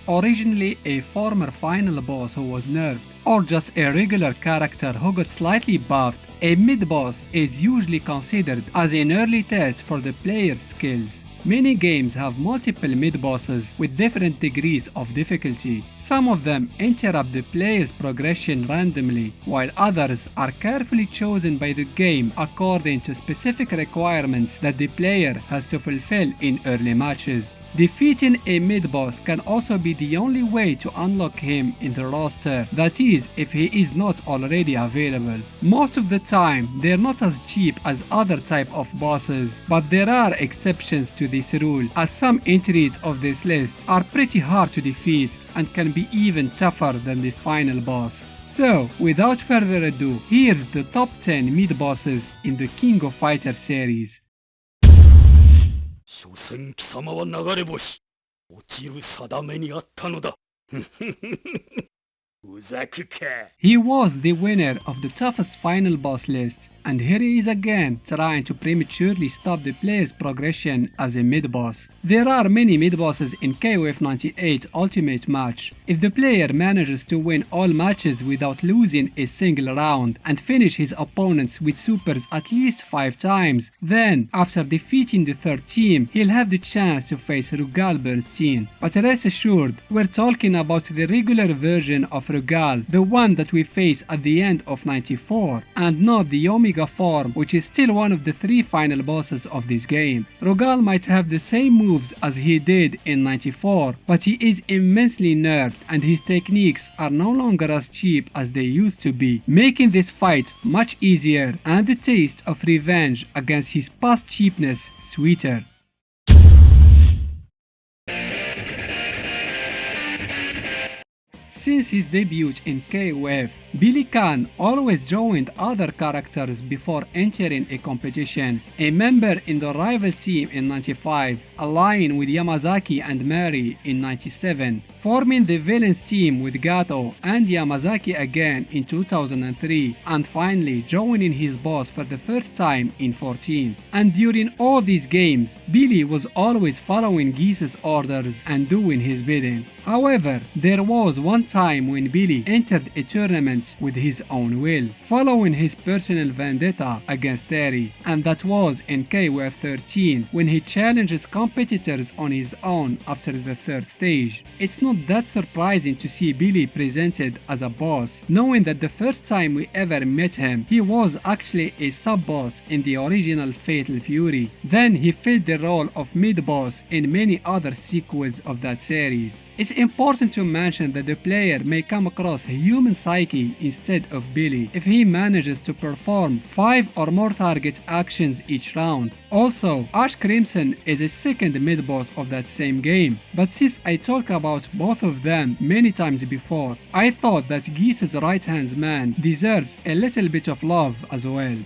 originally a former final boss who was nerfed, or just a regular character who got slightly buffed, a mid-boss is usually considered as an early test for the player's skills. Many games have multiple mid-bosses with different degrees of difficulty. Some of them interrupt the player's progression randomly, while others are carefully chosen by the game according to specific requirements that the player has to fulfill in early matches. Defeating a mid-boss can also be the only way to unlock him in the roster, that is, if he is not already available. Most of the time, they're not as cheap as other type of bosses, but there are exceptions to this rule, as some entries of this list are pretty hard to defeat and can be even tougher than the final boss. So, without further ado, here's the top 10 mid-bosses in the King of Fighters series. 所詮貴様は流れ星落ちる定めにあったのだうざくか He was the winner of the toughest final boss list, and here he is again trying to prematurely stop the player's progression as a mid-boss. There are many mid-bosses in KOF 98 Ultimate Match. If the player manages to win all matches without losing a single round and finish his opponents with supers at least 5 times, then after defeating the third team, he'll have the chance to face Rugal Bernstein. But rest assured, we're talking about the regular version of Rugal, the one that we face at the end of 94, and not the Omega form, which is still one of the 3 final bosses of this game. Rugal might have the same moves as he did in 94, but he is immensely nerfed and his techniques are no longer as cheap as they used to be, making this fight much easier and the taste of revenge against his past cheapness sweeter. Since his debut in KOF, Billiken always joined other characters before entering a competition. A member in the rival team in 95, allying with Yamazaki and Mary in 97, forming the villains team with Gato and Yamazaki again in 2003, and finally joining his boss for the first time in 14. And during all these games, Billy was always following Geese's orders and doing his bidding. However, there was one time when Billy entered a tournament with his own will, following his personal vendetta against Terry, and that was in KOF 13 when he challenges competitors on his own after the third stage. It's not that surprising to see Billy presented as a boss, knowing that the first time we ever met him, he was actually a sub-boss in the original Fatal Fury. Then he filled the role of mid-boss in many other sequels of that series. It's important to mention that the player may come across a human psyche instead of Billy if he manages to perform 5 or more target actions each round. Also, Ash Crimson is a second mid-boss of that same game, but since I talked about both of them many times before, I thought that Geese's right-hand man deserves a little bit of love as well.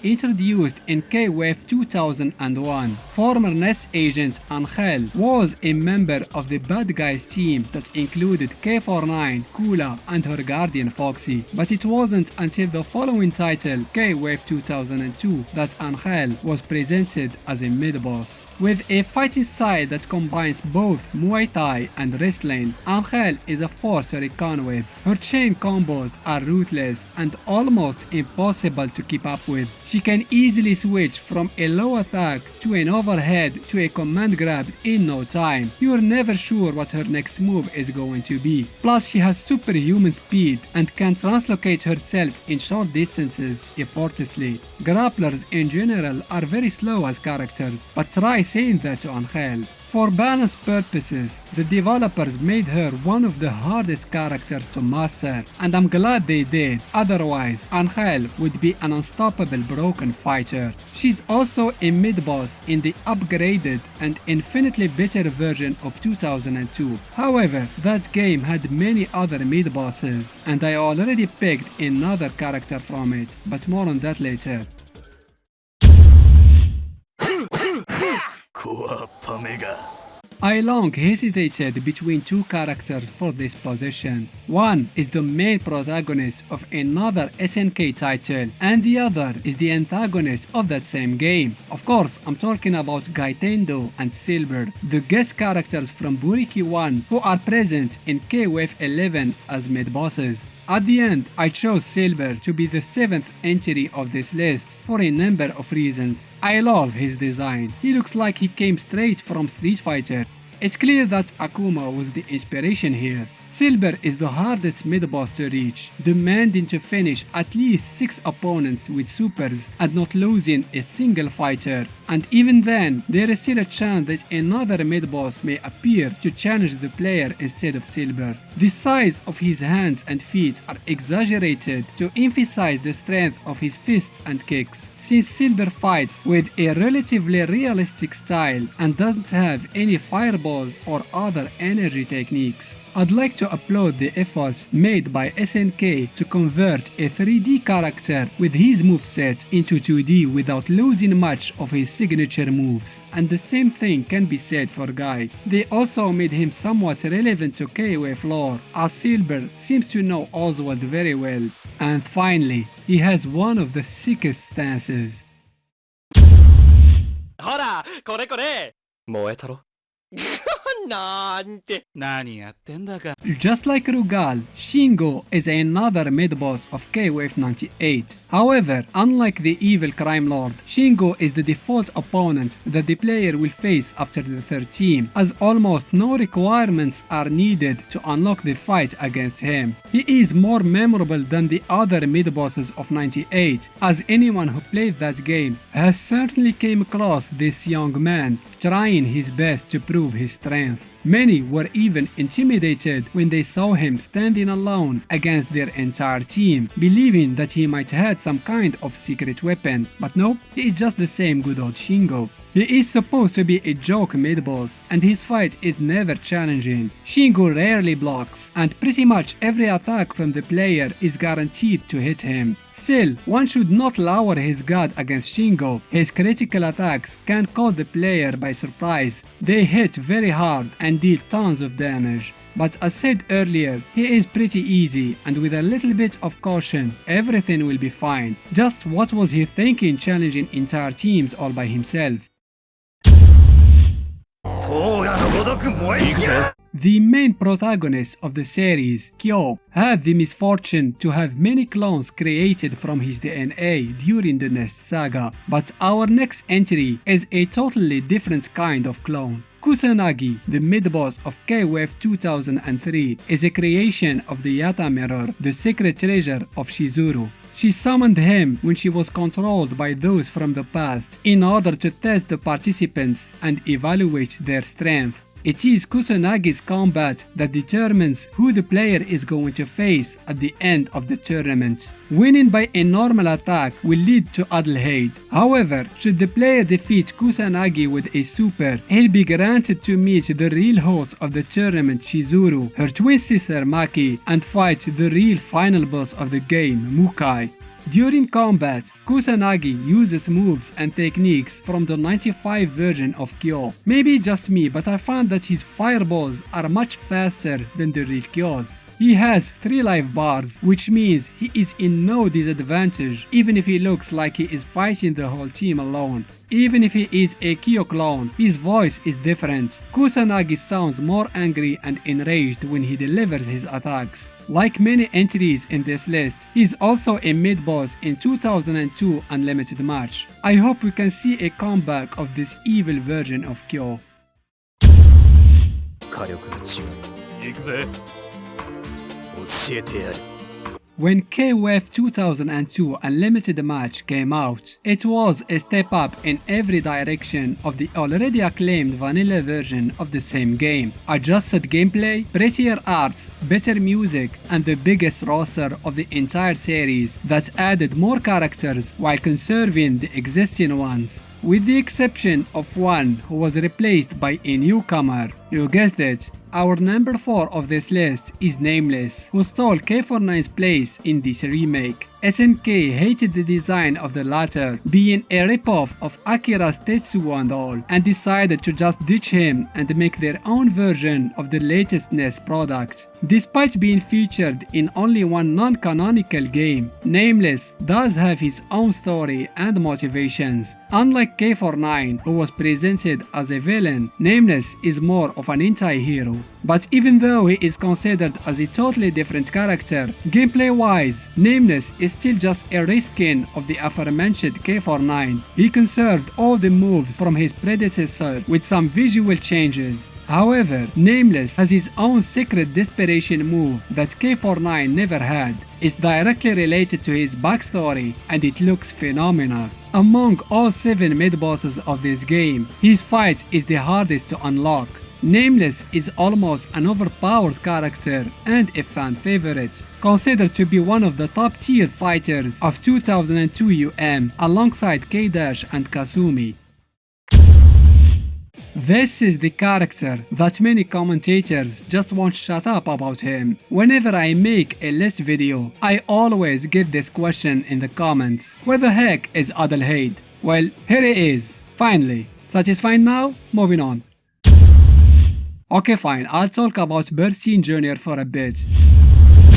Introduced in KOF 2001, former NES agent Ngel was a member of the bad guys team that included K49, Kula and her guardian Foxy, but it wasn't until the following title, KOF 2002, that Ngel was presented as a mid-boss. With a fighting style that combines both Muay Thai and wrestling, Ngel is a force to reckon with. Her chain combos are ruthless and almost impossible to keep up with. She can easily switch from a low attack to an overhead to a command grab in no time. You're never sure what her next move is going to be. Plus she has superhuman speed and can translocate herself in short distances effortlessly. Grapplers in general are very slow as characters, but try saying that to Ngel. For balance purposes, the developers made her one of the hardest characters to master, and I'm glad they did, otherwise Ngel would be an unstoppable broken fighter. She's also a mid-boss in the upgraded and infinitely better version of 2002. However, that game had many other mid-bosses, and I already picked another character from it, but more on that later. コアパメが I long hesitated between two characters for this position. One is the main protagonist of another SNK title, and the other is the antagonist of that same game. Of course, I'm talking about Gaitendo and Silver, the guest characters from Buriki 1 who are present in KOF 11 as mid-bosses. At the end, I chose Silver to be the 7th entry of this list for a number of reasons. I love his design. He looks like he came straight from Street Fighter. It's clear that Akuma was the inspiration here. Silver is the hardest mid-boss to reach, demanding to finish at least 6 opponents with supers and not losing a single fighter. And even then, there is still a chance that another mid-boss may appear to challenge the player instead of Silver. The size of his hands and feet are exaggerated to emphasize the strength of his fists and kicks, since Silver fights with a relatively realistic style and doesn't have any fireballs or other energy techniques. I'd like to applaud the efforts made by SNK to convert a 3D character with his moveset into 2D without losing much of his signature moves. And the same thing can be said for Guy. They also made him somewhat relevant to KOF lore, as Silver seems to know Oswald very well. And finally, he has one of the sickest stances. ほらこれこれ燃えたろなんて何やってんだか Just like Rugal, Shingo is another mid-boss of KOF 98. However, unlike the evil crime lord, Shingo is the default opponent that the player will face after the third team, as almost no requirements are needed to unlock the fight against him. He is more memorable than the other mid-bosses of 98, as anyone who played that game has certainly came across this young man trying his best to prove his strength. Many were even intimidated when they saw him standing alone against their entire team, believing that he might have some kind of secret weapon, but no, he is just the same good old Shingo. He is supposed to be a joke mid-boss, and his fight is never challenging. Shingo rarely blocks, and pretty much every attack from the player is guaranteed to hit him. Still, one should not lower his guard against Shingo. His critical attacks can caught the player by surprise. They hit very hard and deal tons of damage. But as said earlier, he is pretty easy, and with a little bit of caution, everything will be fine. Just what was he thinking challenging entire teams all by himself? The main protagonist of the series, Kyo, had the misfortune to have many clones created from his DNA during the Nest saga, but our next entry is a totally different kind of clone. Kusanagi, the mid-boss of KOF 2003, is a creation of the Yata Mirror, the secret treasure of Shizuru. She summoned him when she was controlled by those from the past in order to test the participants and evaluate their strength. It is Kusanagi's combat that determines who the player is going to face at the end of the tournament. Winning by a normal attack will lead to Adelaide. However, should the player defeat Kusanagi with a super, he'll be granted to meet the real host of the tournament, Shizuru, her twin sister Maki, and fight the real final boss of the game, Mukai. During combat, Kusanagi uses moves and techniques from the 95 version of Kyo. Maybe just me, but I found that his fireballs are much faster than the real Kyo's. He has 3 life bars, which means he is in no disadvantage even if he looks like he is fighting the whole team alone. Even if he is a Kyo clone, his voice is different. Kusanagi sounds more angry and enraged when he delivers his attacks. Like many entries in this list, he is also a mid-boss in 2002 Unlimited match. I hope we can see a comeback of this evil version of Kyo. When KOF 2002 Unlimited match came out, it was a step up in every direction of the already acclaimed vanilla version of the same game. Adjusted gameplay, prettier arts, better music, and the biggest roster of the entire series that added more characters while conserving the existing ones. With the exception of one who was replaced by a newcomer. You guessed it, our number 4 of this list is Nameless, who stole K49's place in this remake. SNK hated the design of the latter, being a ripoff of Akira's Tetsuo and all, and decided to just ditch him and make their own version of the latest NES product. Despite being featured in only one non-canonical game, Nameless does have his own story and motivations. Unlike K49, who was presented as a villain, Nameless is more of an anti-hero. But even though he is considered as a totally different character, gameplay-wise, Nameless is still just a reskin of the aforementioned K49. He conserved all the moves from his predecessor with some visual changes. However, Nameless has his own secret desperation move that K49 never had. It's directly related to his backstory and it looks phenomenal. Among all 7 mid-bosses of this game, his fight is the hardest to unlock. Nameless is almost an overpowered character and a fan favorite, considered to be one of the top tier fighters of 2002 alongside K-Dash and Kasumi. This is the character that many commentators just won't shut up about him. Whenever I make a list video, I always get this question in the comments. Where the heck is Adelaide? Well, here it is. Finally. Satisfied now? Moving on. Okay fine, I'll talk about Bernstein Jr. for a bit.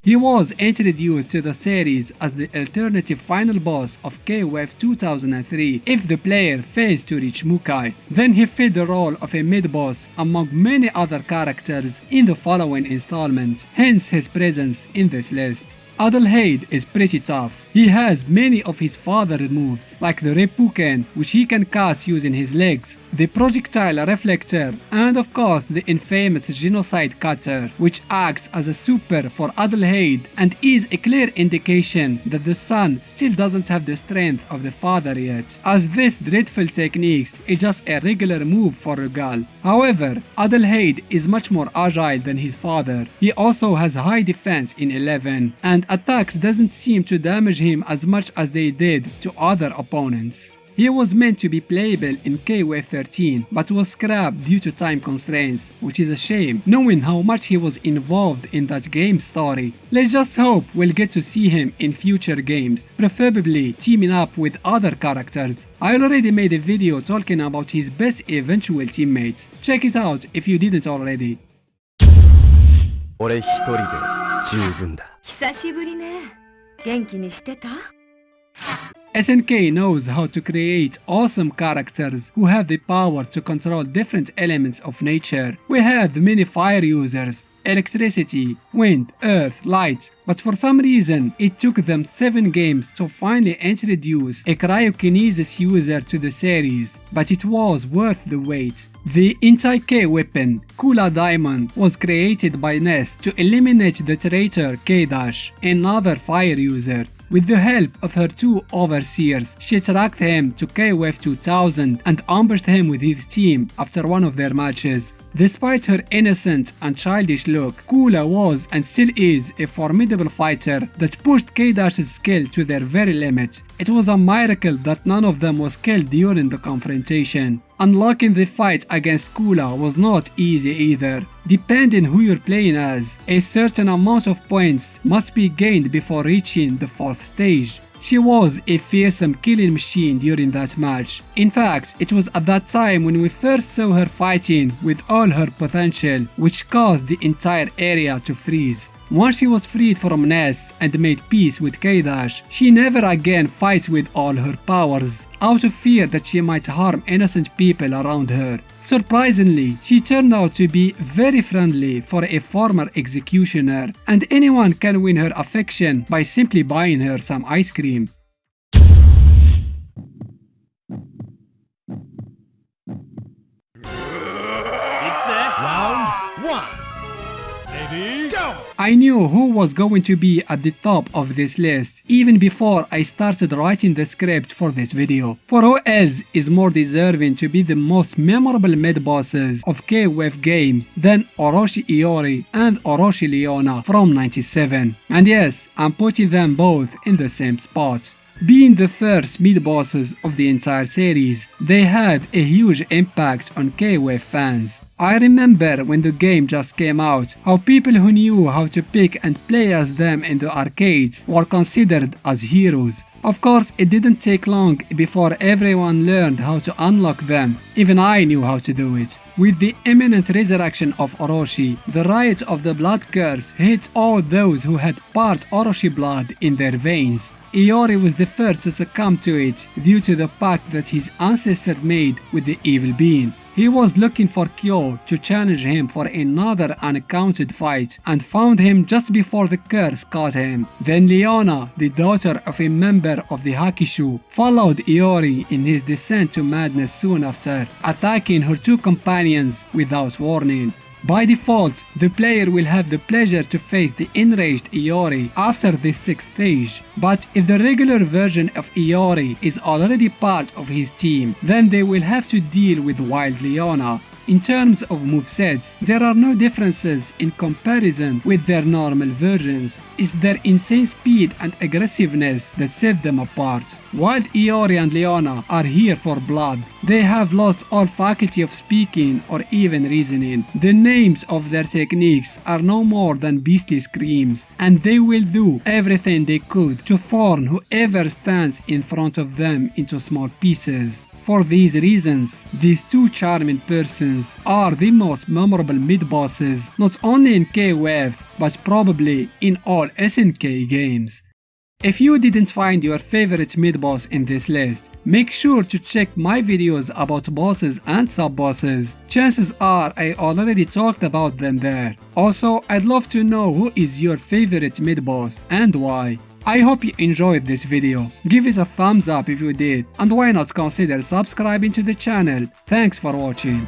He was introduced to the series as the alternative final boss of KOF 2003 if the player fails to reach Mukai. Then he filled the role of a mid-boss among many other characters in the following installment, hence his presence in this list. Adelaide is pretty tough. He has many of his father's moves, like the Reppuken, which he can cast using his legs, the projectile reflector, and of course the infamous genocide cutter, which acts as a super for Adelaide and is a clear indication that the son still doesn't have the strength of the father yet, as this dreadful technique is just a regular move for Rugal. However, Adelaide is much more agile than his father. He also has high defense in 11, and attacks doesn't seem to damage him as much as they did to other opponents. He was meant to be playable in KOF 13 but was scrapped due to time constraints, which is a shame knowing how much he was involved in that game's story. Let's just hope we'll get to see him in future games, preferably teaming up with other characters. I already made a video talking about his best eventual teammates. Check it out if you didn't already. 俺一人で十分だ。久しぶりね。元気にしてた？ SNK knows how to create awesome characters who have the power to control different elements of nature. We have many fire users, electricity, wind, earth, light, but for some reason it took them 7 games to finally introduce a cryokinesis user to the series, but it was worth the wait. The anti-K weapon, Kula Diamond, was created by NES to eliminate the traitor K-Dash, another fire user. With the help of her 2 overseers, she tracked him to KOF 2000 and ambushed him with his team after one of their matches. Despite her innocent and childish look, Kula was and still is a formidable fighter that pushed K-Dash's skill to their very limit. It was a miracle that none of them was killed during the confrontation. Unlocking the fight against Kula was not easy either. Depending who you're playing as, a certain amount of points must be gained before reaching the 4th stage. She was a fearsome killing machine during that match. In fact, it was at that time when we first saw her fighting with all her potential, which caused the entire area to freeze. Once she was freed from NES and made peace with K-Dash, she never again fights with all her powers, out of fear that she might harm innocent people around her. Surprisingly, she turned out to be very friendly for a former executioner, and anyone can win her affection by simply buying her some ice cream. Round 1. Ready, go! I knew who was going to be at the top of this list even before I started writing the script for this video. For who else is more deserving to be the most memorable mid-bosses of KOF games than Orochi Orie and Orochi Leona from 97. And yes, I'm putting them both in the same spot. Being the first mid-bosses of the entire series, they had a huge impact on KOF fans. I remember when the game just came out, how people who knew how to pick and play as them in the arcades were considered as heroes. Of course, it didn't take long before everyone learned how to unlock them. Even I knew how to do it. With the imminent resurrection of Orochi, the rite of the blood curse hit all those who had part Orochi blood in their veins. Iori was the first to succumb to it due to the pact that his ancestor made with the evil being. He was looking for Kyo to challenge him for another uncounted fight and found him just before the curse caught him. Then Leona, the daughter of a member of the Hakishu, followed Iori in his descent to madness soon after, attacking her two companions without warning. By default, the player will have the pleasure to face the enraged Iori after the 6th stage, but if the regular version of Iori is already part of his team, then they will have to deal with Wild Leona. In terms of movesets, there are no differences in comparison with their normal versions. It's their insane speed and aggressiveness that set them apart. While Iori and Leona are here for blood, they have lost all faculty of speaking or even reasoning. The names of their techniques are no more than beastly screams, and they will do everything they could to thorn whoever stands in front of them into small pieces. For these reasons, these two charming persons are the most memorable mid-bosses not only in KOF but probably in all SNK games. If you didn't find your favorite mid-boss in this list, make sure to check my videos about bosses and sub-bosses. Chances are I already talked about them there. Also, I'd love to know who is your favorite mid-boss and why. I hope you enjoyed this video. Give it a thumbs up if you did, and why not consider subscribing to the channel. Thanks for watching.